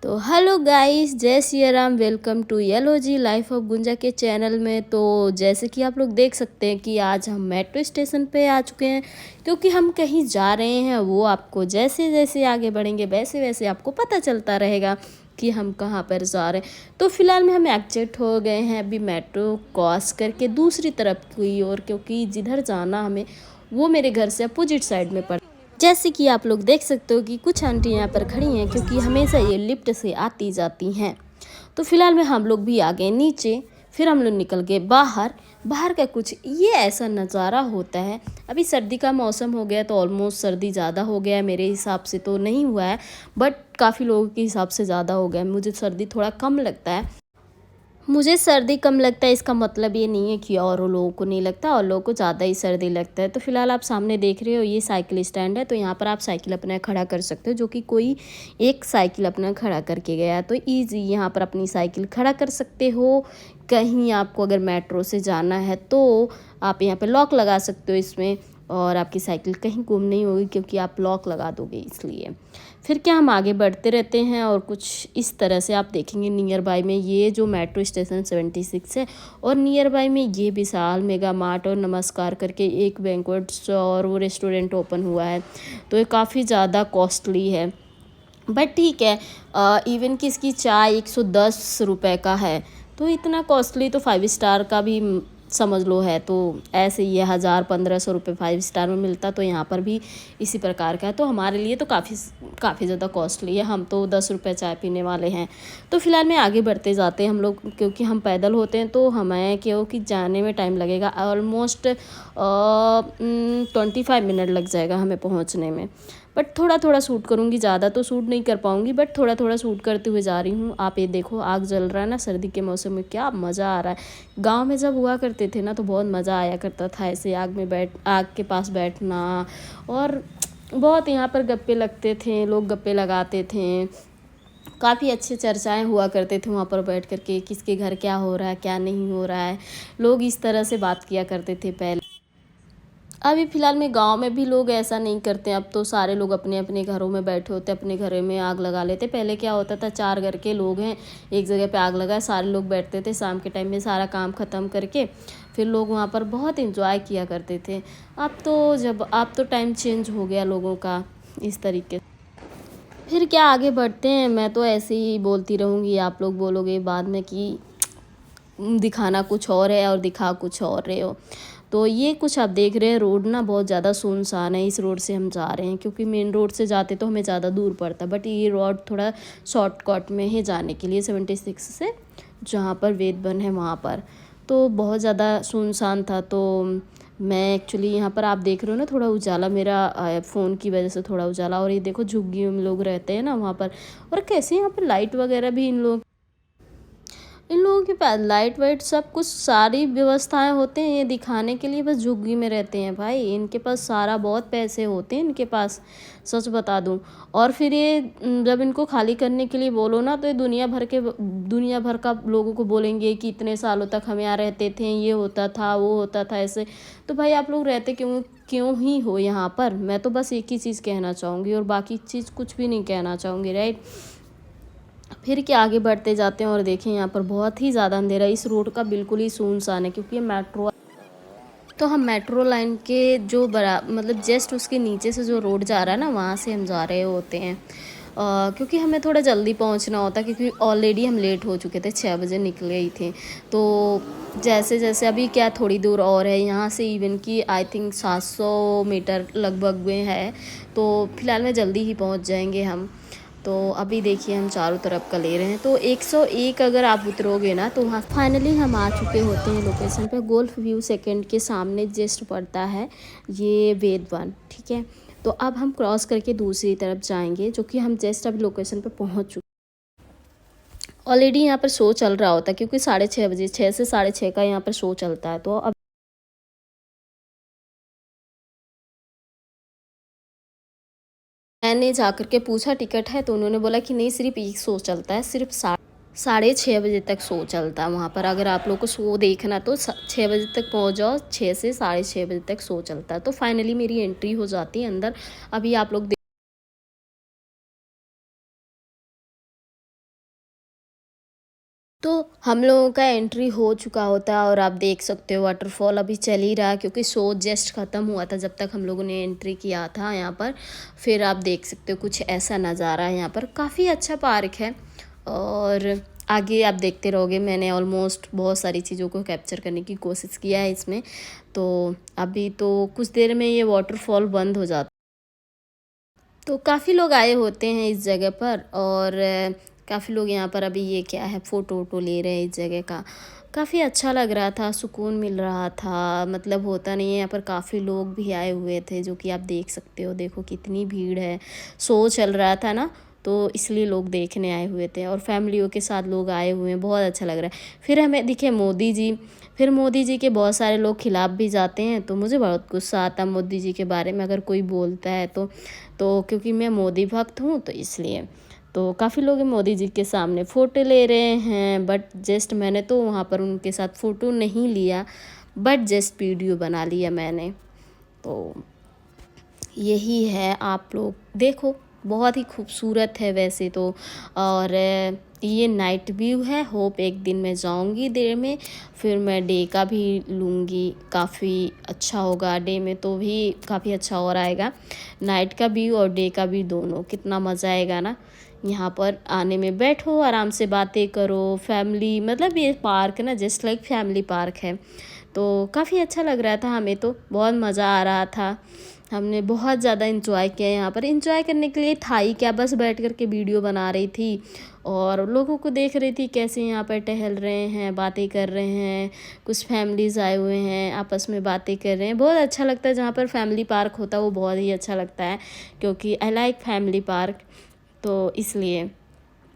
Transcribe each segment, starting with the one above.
तो hello guys, जय Siya Ram. Welcome to YLOG life of Gunja के चैनल में। तो जैसे कि आप लोग देख सकते हैं कि आज हम मेट्रो स्टेशन पे आ चुके हैं, क्योंकि हम कहीं जा रहे हैं। वो आपको जैसे जैसे आगे बढ़ेंगे वैसे वैसे आपको पता चलता रहेगा कि हम कहाँ पर जा रहे हैं। तो फिलहाल में हम एग्जिट हो गए हैं अभी मेट्रो क्रॉस करके दूसरी तरफ की ओर, क्योंकि जिधर जाना हमें वो मेरे घर से अपोजिट साइड में पड़ता। जैसे कि आप लोग देख सकते हो कि कुछ आंटी यहाँ पर खड़ी हैं, क्योंकि हमेशा ये लिफ्ट से आती जाती हैं। तो फिलहाल में हम लोग भी आ गए नीचे, फिर हम लोग निकल गए बाहर। बाहर का कुछ ये ऐसा नज़ारा होता है। अभी सर्दी का मौसम हो गया, तो ऑलमोस्ट सर्दी ज़्यादा हो गया है। मेरे हिसाब से तो नहीं हुआ है, बट काफ़ी लोगों के हिसाब से ज़्यादा हो गया है। मुझे सर्दी थोड़ा कम लगता है। मुझे सर्दी कम लगता है, इसका मतलब ये नहीं है कि और लोगों को नहीं लगता, और लोगों को ज़्यादा ही सर्दी लगता है। तो फिलहाल आप सामने देख रहे हो ये साइकिल स्टैंड है, तो यहाँ पर आप साइकिल अपना खड़ा कर सकते हो। जो कि कोई एक साइकिल अपना खड़ा करके गया, तो ईजी यहाँ पर अपनी साइकिल खड़ा कर सकते हो। कहीं आपको अगर मेट्रो से जाना है तो आप यहाँ पर लॉक लगा सकते हो इसमें, और आपकी साइकिल कहीं गुम नहीं होगी, क्योंकि आप लॉक लगा दोगे इसलिए। फिर क्या, हम आगे बढ़ते रहते हैं और कुछ इस तरह से आप देखेंगे। नियर बाय में ये जो मेट्रो स्टेशन 76 है, और नियर बाय में ये विशाल मेगा मार्ट और नमस्कार करके एक बैंक्वेट्स और वो रेस्टोरेंट ओपन हुआ है। तो ये काफ़ी ज़्यादा कॉस्टली है, बट ठीक है। इवन कि इसकी चाय 110 रुपये का है, तो इतना कॉस्टली तो 5 स्टार का भी समझ लो है। तो ऐसे ये 1000-1500 रुपये 5 स्टार में मिलता, तो यहाँ पर भी इसी प्रकार का है। तो हमारे लिए तो काफ़ी ज़्यादा कॉस्टली है। हम तो 10 रुपये चाय पीने वाले हैं। तो फिलहाल में आगे बढ़ते जाते हैं हम लोग, क्योंकि हम पैदल होते हैं तो हमें क्योंकि जाने में टाइम लगेगा। ऑलमोस्ट 25 मिनट लग जाएगा हमें पहुँचने में। बट थोड़ा थोड़ा शूट करूँगी, ज़्यादा तो शूट नहीं कर पाऊँगी, बट थोड़ा थोड़ा शूट करते हुए जा रही हूँ। आप ये देखो, आग जल रहा है ना। सर्दी के मौसम में क्या मज़ा आ रहा है। गांव में जब हुआ करते थे ना, तो बहुत मज़ा आया करता था ऐसे आग के पास बैठना। और बहुत यहाँ पर गप्पे लगते थे, लोग गप्पे लगाते थे। काफ़ी अच्छे चर्चाएं हुआ करते थे वहाँ पर बैठ कर के, किसके घर क्या हो रहा है क्या नहीं हो रहा है। लोग इस तरह से बात किया करते थे पहले। अभी फ़िलहाल में गांव में भी लोग ऐसा नहीं करते। अब तो सारे लोग अपने अपने घरों में बैठे होते, अपने घरों में आग लगा लेते। पहले क्या होता था, 4 घर के लोग हैं, एक जगह पे आग लगाए, सारे लोग बैठते थे शाम के टाइम में सारा काम ख़त्म करके। फिर लोग वहाँ पर बहुत इंजॉय किया करते थे। अब तो टाइम चेंज हो गया लोगों का इस तरीके। फिर क्या, आगे बढ़ते हैं। मैं तो ऐसे ही बोलती रहूँगी, आप लोग बोलोगे बाद में कि दिखाना कुछ और है और दिखा कुछ और रहे हो। तो ये कुछ आप देख रहे हैं, रोड ना बहुत ज़्यादा सुनसान है। इस रोड से हम जा रहे हैं, क्योंकि मेन रोड से जाते तो हमें ज़्यादा दूर पड़ता, बट ये रोड थोड़ा शॉर्टकट में है जाने के लिए 76 से जहाँ पर वेद वन है वहाँ पर। तो बहुत ज़्यादा सुनसान था। तो मैं एक्चुअली यहाँ पर आप देख रहे हो ना, थोड़ा उजाला मेरा फ़ोन की वजह से थोड़ा उजाला। और ये देखो झुग्गियों में लोग रहते हैं ना वहाँ पर। और कैसे यहाँ पर लाइट वगैरह भी इन लोगों के पास लाइट वाइट सब कुछ सारी व्यवस्थाएं होते हैं, ये दिखाने के लिए बस झुग्गी में रहते हैं भाई। इनके पास सारा बहुत पैसे होते हैं इनके पास, सच बता दूं। और फिर ये जब इनको खाली करने के लिए बोलो ना, तो ये दुनिया भर का लोगों को बोलेंगे कि इतने सालों तक हम यहाँ रहते थे, ये होता था वो होता था ऐसे। तो भाई आप लोग रहते क्यों ही हो यहाँ पर। मैं तो बस एक ही चीज़ कहना चाहूँगी, और बाकी चीज़ कुछ भी नहीं कहना चाहूँगी, राइट। फिर क्या, आगे बढ़ते जाते हैं और देखें यहाँ पर बहुत ही ज़्यादा अंधेरा। इस रोड का बिल्कुल ही सुनसान है, क्योंकि ये मेट्रो। तो हम मेट्रो लाइन के जो बड़ा मतलब जस्ट उसके नीचे से जो रोड जा रहा है ना, वहाँ से हम जा रहे होते हैं। क्योंकि हमें थोड़ा जल्दी पहुँचना होता है, क्योंकि ऑलरेडी हम लेट हो चुके थे, 6 बजे निकले ही थे। तो जैसे जैसे अभी क्या, थोड़ी दूर और है यहाँ से, इवन कि आई थिंक 700 मीटर लगभग में है। तो फिलहाल में जल्दी ही पहुँच जाएंगे हम। तो अभी देखिए हम चारों तरफ का ले रहे हैं। तो 101 अगर आप उतरोगे ना, तो वहाँ फाइनली हम आ चुके होते हैं लोकेशन पे। गोल्फ व्यू सेकंड के सामने जस्ट पड़ता है ये वेद वन, ठीक है। तो अब हम क्रॉस करके दूसरी तरफ जाएंगे, जो कि हम जस्ट अब लोकेशन पे पहुँच चुके। ऑलरेडी यहाँ पर शो चल रहा होता है, क्योंकि 6:30 6 से 6:30 का यहाँ पर शो चलता है। तो अब मैंने जाकर के पूछा टिकट है, तो उन्होंने बोला कि नहीं, सिर्फ एक शो चलता है, सिर्फ 6:30 बजे तक शो चलता है वहाँ पर। अगर आप लोग को शो देखना तो 6 बजे तक पहुँच जाओ, 6 से 6:30 बजे तक शो चलता है। तो फाइनली मेरी एंट्री हो जाती है अंदर। अभी आप लोग तो हम लोगों का एंट्री हो चुका होता है और आप देख सकते हो वाटरफॉल अभी चल ही रहा है, क्योंकि शो जस्ट ख़त्म हुआ था जब तक हम लोगों ने एंट्री किया था यहाँ पर। फिर आप देख सकते हो कुछ ऐसा नज़ारा है यहाँ पर, काफ़ी अच्छा पार्क है। और आगे आप देखते रहोगे, मैंने ऑलमोस्ट बहुत सारी चीज़ों को कैप्चर करने की कोशिश किया है इसमें। तो अभी तो कुछ देर में ये वाटरफॉल बंद हो जाता, तो काफ़ी लोग आए होते हैं इस जगह पर। और काफ़ी लोग यहाँ पर अभी ये क्या है, फ़ोटो वोटो ले रहे हैं इस जगह का। काफ़ी अच्छा लग रहा था, सुकून मिल रहा था, मतलब होता नहीं है, यहाँ पर काफ़ी लोग भी आए हुए थे जो कि आप देख सकते हो। देखो कितनी भीड़ है, शो चल रहा था ना, तो इसलिए लोग देखने आए हुए थे और फैमिलियों के साथ लोग आए हुए हैं, बहुत अच्छा लग रहा है। फिर हमें दिखे मोदी जी, फिर मोदी जी के बहुत सारे लोग खिलाफ भी जाते हैं, तो मुझे बहुत गुस्सा आता है मोदी जी के बारे में अगर कोई बोलता है तो क्योंकि मैं मोदी भक्त हूँ तो इसलिए। तो काफ़ी लोग मोदी जी के सामने फ़ोटो ले रहे हैं, बट जस्ट मैंने तो वहाँ पर उनके साथ फ़ोटो नहीं लिया, बट जस्ट वीडियो बना लिया मैंने। तो यही है, आप लोग देखो, बहुत ही खूबसूरत है वैसे तो। और ये नाइट व्यू है, होप एक दिन मैं जाऊंगी देर में, फिर मैं डे का भी लूँगी, काफ़ी अच्छा होगा। डे में तो भी काफ़ी अच्छा और आएगा, नाइट का व्यू और डे का भी, दोनों कितना मज़ा आएगा ना। यहाँ पर आने में बैठो, आराम से बातें करो, फैमिली, मतलब ये पार्क ना जस्ट लाइक फैमिली पार्क है। तो काफ़ी अच्छा लग रहा था, हमें तो बहुत मज़ा आ रहा था। हमने बहुत ज़्यादा इंजॉय किया यहाँ पर। इंजॉय करने के लिए था ही क्या, बस बैठ कर के वीडियो बना रही थी और लोगों को देख रही थी कैसे यहाँ पर टहल रहे हैं, बातें कर रहे हैं। कुछ फैमिलीज़ आए हुए हैं, आपस में बातें कर रहे हैं, बहुत अच्छा लगता है। जहाँ पर फैमिली पार्क होता है वो बहुत ही अच्छा लगता है, क्योंकि आई लाइक फैमिली पार्क, तो इसलिए।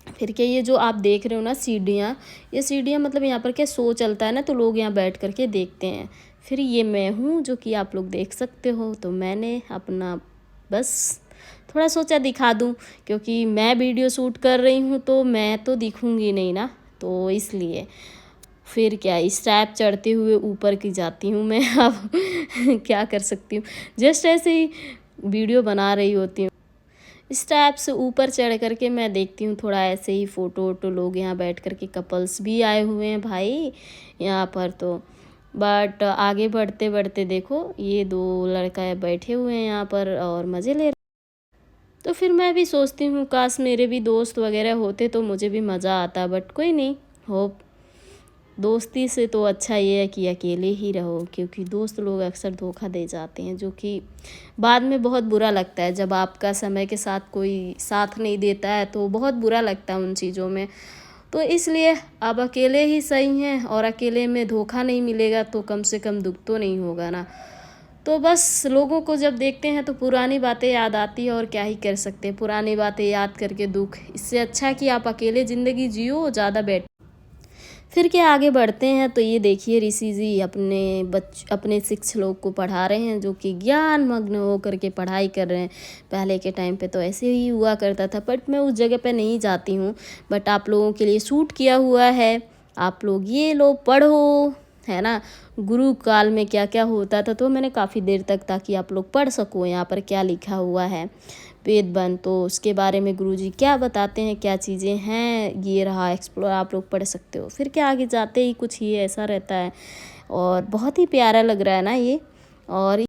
फिर क्या, ये जो आप देख रहे हो ना सीढ़ियाँ, ये सीढ़ियाँ मतलब यहाँ पर क्या शो चलता है ना, तो लोग यहाँ बैठ कर के देखते हैं। फिर ये मैं हूँ जो कि आप लोग देख सकते हो, तो मैंने अपना बस थोड़ा सोचा दिखा दूँ, क्योंकि मैं वीडियो शूट कर रही हूँ तो मैं तो दिखूँगी नहीं ना, तो इसलिए। फिर क्या, इस टाइप चढ़ते हुए ऊपर की जाती हूँ मैं अब क्या कर सकती हूँ, जस्ट ऐसे ही वीडियो बना रही होती हूँ। इस टाइप से ऊपर चढ़ कर के मैं देखती हूँ थोड़ा ऐसे ही फ़ोटो वोटो, लोग यहाँ बैठ कर के कपल्स भी आए हुए हैं भाई यहाँ पर तो। बट आगे बढ़ते बढ़ते देखो, ये दो लड़का बैठे हुए हैं यहाँ पर और मज़े ले रहे। तो फिर मैं भी सोचती हूँ काश मेरे भी दोस्त वगैरह होते तो मुझे भी मज़ा आता, बट कोई नहीं। होप, दोस्ती से तो अच्छा ये है कि अकेले ही रहो, क्योंकि दोस्त लोग अक्सर धोखा दे जाते हैं, जो कि बाद में बहुत बुरा लगता है। जब आपका समय के साथ कोई साथ नहीं देता है तो बहुत बुरा लगता है उन चीज़ों में। तो इसलिए अब अकेले ही सही हैं, और अकेले में धोखा नहीं मिलेगा तो कम से कम दुख तो नहीं होगा ना। तो बस लोगों को जब देखते हैं तो पुरानी बातें याद आती है, और क्या ही कर सकते हैं, पुरानी बातें याद करके दुख, इससे अच्छा है कि आप अकेले ज़िंदगी जियो, ज़्यादा बेटर। फिर क्या, आगे बढ़ते हैं तो ये देखिए ऋषि जी अपने शिष्य लोग को पढ़ा रहे हैं, जो कि ज्ञान मग्न होकर के पढ़ाई कर रहे हैं। पहले के टाइम पे तो ऐसे ही हुआ करता था, बट मैं उस जगह पे नहीं जाती हूँ, बट आप लोगों के लिए शूट किया हुआ है। आप लोग ये लो पढ़ो, है ना। गुरु काल में क्या क्या होता था, तो मैंने काफ़ी देर तक, ताकि आप लोग पढ़ सको यहाँ पर क्या लिखा हुआ है वेद बन, तो उसके बारे में गुरुजी क्या बताते हैं, क्या चीज़ें हैं, ये रहा एक्सप्लोर, आप लोग पढ़ सकते हो। फिर क्या, आगे जाते ही कुछ ये ऐसा रहता है, और बहुत ही प्यारा लग रहा है ना ये। और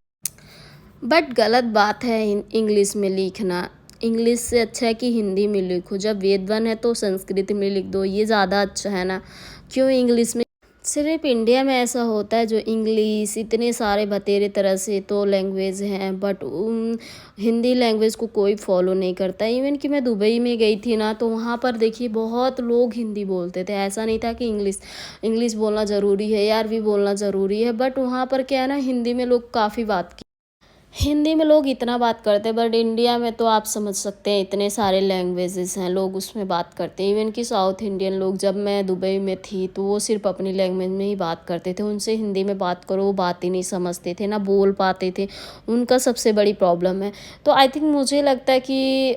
बट गलत बात है इंग्लिश में लिखना, इंग्लिश से अच्छा है कि हिंदी में लिखो। जब वेद वन है तो संस्कृत में लिख दो, ये ज़्यादा अच्छा है ना, क्यों इंग्लिश में। सिर्फ इंडिया में ऐसा होता है, जो इंग्लिश, इतने सारे बतेरे तरह से तो लैंग्वेज हैं, बट हिंदी लैंग्वेज को कोई फॉलो नहीं करता। इवन कि मैं दुबई में गई थी ना, तो वहाँ पर देखिए बहुत लोग हिंदी बोलते थे, ऐसा नहीं था कि इंग्लिश इंग्लिश बोलना ज़रूरी है या अरबी बोलना ज़रूरी है, बट वहाँ पर क्या है ना, हिंदी में लोग काफ़ी बात, हिंदी में लोग इतना बात करते हैं। बट इंडिया में तो आप समझ सकते हैं, इतने सारे लैंग्वेजेस हैं, लोग उसमें बात करते हैं। इवन कि साउथ इंडियन लोग, जब मैं दुबई में थी तो वो सिर्फ अपनी लैंग्वेज में ही बात करते थे, उनसे हिंदी में बात करो वो बात ही नहीं समझते थे, ना बोल पाते थे। उनका सबसे बड़ी प्रॉब्लम है। तो आई थिंक मुझे लगता है कि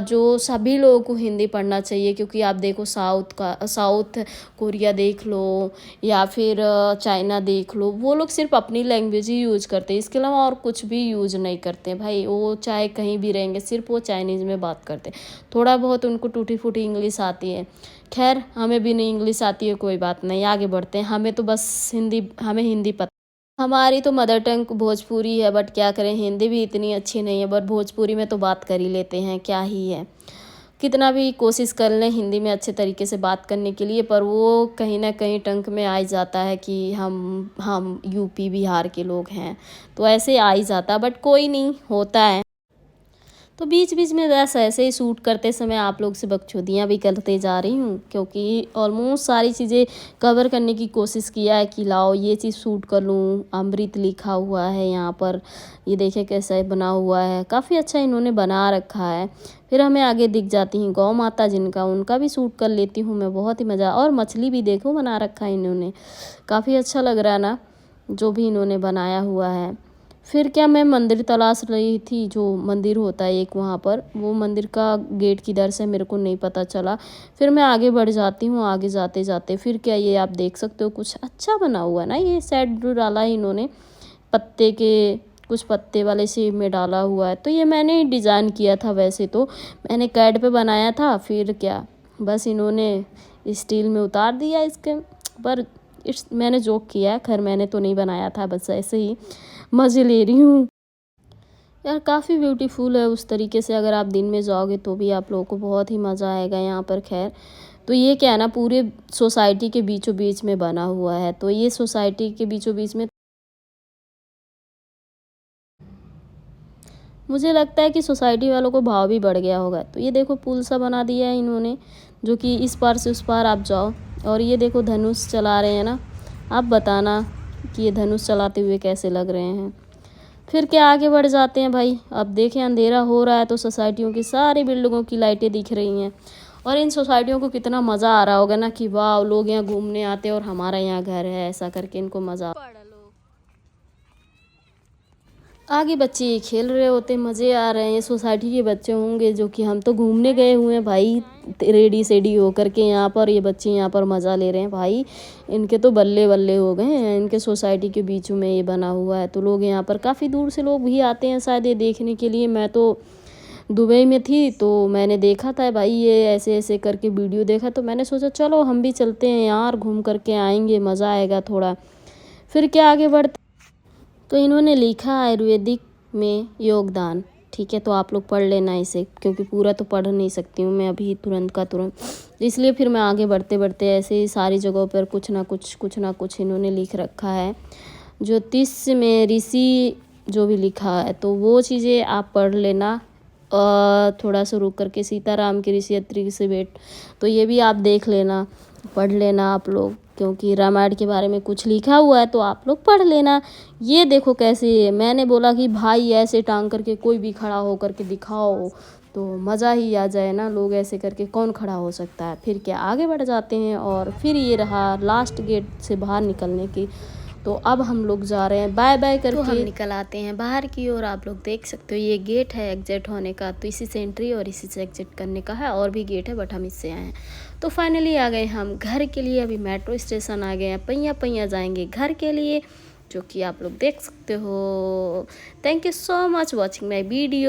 जो सभी लोगों को हिंदी पढ़ना चाहिए, क्योंकि आप देखो साउथ कोरिया देख लो, या फिर चाइना देख लो, वो लोग सिर्फ अपनी लैंग्वेज ही यूज करते हैं, इसके अलावा और कुछ भी यूज नहीं करते भाई, वो चाहे कहीं भी रहेंगे सिर्फ वो चाइनीज़ में बात करते। थोड़ा बहुत उनको टूटी फूटी इंग्लिश आती है। खैर हमें भी नहीं इंग्लिश आती है, कोई बात नहीं, आगे बढ़ते हैं। हमें तो बस हिंदी, हमें हिंदी पता। हमारी तो मदर टंग भोजपुरी है, बट क्या करें, हिंदी भी इतनी अच्छी नहीं है, बट भोजपुरी में तो बात कर ही लेते हैं, क्या ही है। कितना भी कोशिश कर लें हिंदी में अच्छे तरीके से बात करने के लिए, पर वो कहीं ना कहीं टंक में आ ही जाता है कि हम यूपी बिहार के लोग हैं, तो ऐसे आ ही जाता, बट कोई नहीं, होता है। तो बीच बीच में बस ऐसे ही शूट करते समय आप लोग से बकचोदियाँ भी करते जा रही हूँ, क्योंकि ऑलमोस्ट सारी चीज़ें कवर करने की कोशिश किया है कि लाओ ये चीज़ शूट कर लूँ। अमृत लिखा हुआ है यहाँ पर, ये देखे कैसा बना हुआ है, काफ़ी अच्छा इन्होंने बना रखा है। फिर हमें आगे दिख जाती हैं गौ माता जिनका, उनका भी शूट कर लेती हूँ मैं, बहुत ही मज़ा। और मछली भी देखो बना रखा है इन्होंने, काफ़ी अच्छा लग रहा है ना जो भी इन्होंने बनाया हुआ है। फिर क्या, मैं मंदिर तलाश रही थी, जो मंदिर होता है एक वहाँ पर, वो मंदिर का गेट किधर से मेरे को नहीं पता चला। फिर मैं आगे बढ़ जाती हूँ, आगे जाते जाते फिर क्या, ये आप देख सकते हो कुछ अच्छा बना हुआ है ना, ये सेट डाला है इन्होंने पत्ते के, कुछ पत्ते वाले शेप में डाला हुआ है। तो ये मैंने ही डिज़ाइन किया था, वैसे तो मैंने कैड पे बनाया था, फिर क्या बस इन्होंने स्टील में उतार दिया इसके पर। मैंने जोक किया, खैर मैंने तो नहीं बनाया था, बस ऐसे ही मज़े ले रही हूँ यार। काफ़ी ब्यूटीफुल है उस तरीके से, अगर आप दिन में जाओगे तो भी आप लोगों को बहुत ही मज़ा आएगा यहाँ पर। खैर तो ये क्या है ना, पूरे सोसाइटी के बीचों बीच में बना हुआ है, तो ये सोसाइटी के बीचों बीच में मुझे लगता है कि सोसाइटी वालों को भाव भी बढ़ गया होगा। तो ये देखो पुल सा बना दिया है इन्होंने, जो कि इस पार से उस पार आप जाओ। और ये देखो धनुष चला रहे हैं ना, आप बताना कि ये धनुष चलाते हुए कैसे लग रहे हैं। फिर क्या आगे बढ़ जाते हैं भाई। अब देखें अंधेरा हो रहा है तो सोसाइटियों की सारी बिल्डिंगों की लाइटें दिख रही हैं, और इन सोसाइटियों को कितना मज़ा आ रहा होगा ना कि वाह लोग यहाँ घूमने आते हैं और हमारा यहाँ घर है, ऐसा करके इनको मज़ा। आगे बच्चे खेल रहे होते, मज़े आ रहे हैं। ये सोसाइटी के बच्चे होंगे, जो कि हम तो घूमने गए हुए हैं भाई रेडी सेडी हो करके यहाँ पर, ये बच्चे यहाँ पर मज़ा ले रहे हैं भाई। इनके तो बल्ले बल्ले हो गए हैं, इनके सोसाइटी के बीच में ये बना हुआ है, तो लोग यहाँ पर काफ़ी दूर से लोग भी आते हैं शायद ये देखने के लिए। मैं तो दुबई में थी तो मैंने देखा था भाई, ये ऐसे ऐसे करके वीडियो देखा, तो मैंने सोचा चलो हम भी चलते हैं यार, घूम करके आएंगे, मज़ा आएगा थोड़ा। फिर क्या आगे बढ़ते, तो इन्होंने लिखा आयुर्वेदिक में योगदान, ठीक है, तो आप लोग पढ़ लेना इसे, क्योंकि पूरा तो पढ़ नहीं सकती हूँ मैं अभी तुरंत का तुरंत, इसलिए फिर मैं आगे बढ़ते बढ़ते ऐसे ही सारी जगहों पर कुछ ना कुछ इन्होंने लिख रखा है। ज्योतिष में ऋषि जो भी लिखा है तो वो चीज़ें आप पढ़ लेना। थोड़ा सा रुक करके सीताराम की ऋषि अत्रि से भेंट, तो ये भी आप देख लेना, पढ़ लेना आप लोग, क्योंकि रामायण के बारे में कुछ लिखा हुआ है तो आप लोग पढ़ लेना। ये देखो कैसे, मैंने बोला कि भाई ऐसे टांग करके कोई भी खड़ा हो करके दिखाओ तो मज़ा ही आ जाए ना, लोग ऐसे करके कौन खड़ा हो सकता है। फिर क्या आगे बढ़ जाते हैं, और फिर ये रहा लास्ट गेट से बाहर निकलने की। तो अब हम लोग जा रहे हैं बाय बाय करके, तो हम निकल आते हैं बाहर की ओर। आप लोग देख सकते हो ये गेट है एग्जिट होने का, तो इसी से एंट्री और इसी से एग्जिट करने का है, और भी गेट है बट हम इससे आए हैं। तो फाइनली आ गए हम घर के लिए, अभी मेट्रो स्टेशन आ गए हैं, पैया पैया जाएंगे घर के लिए, जो कि आप लोग देख सकते हो। Thank you so much watching my video.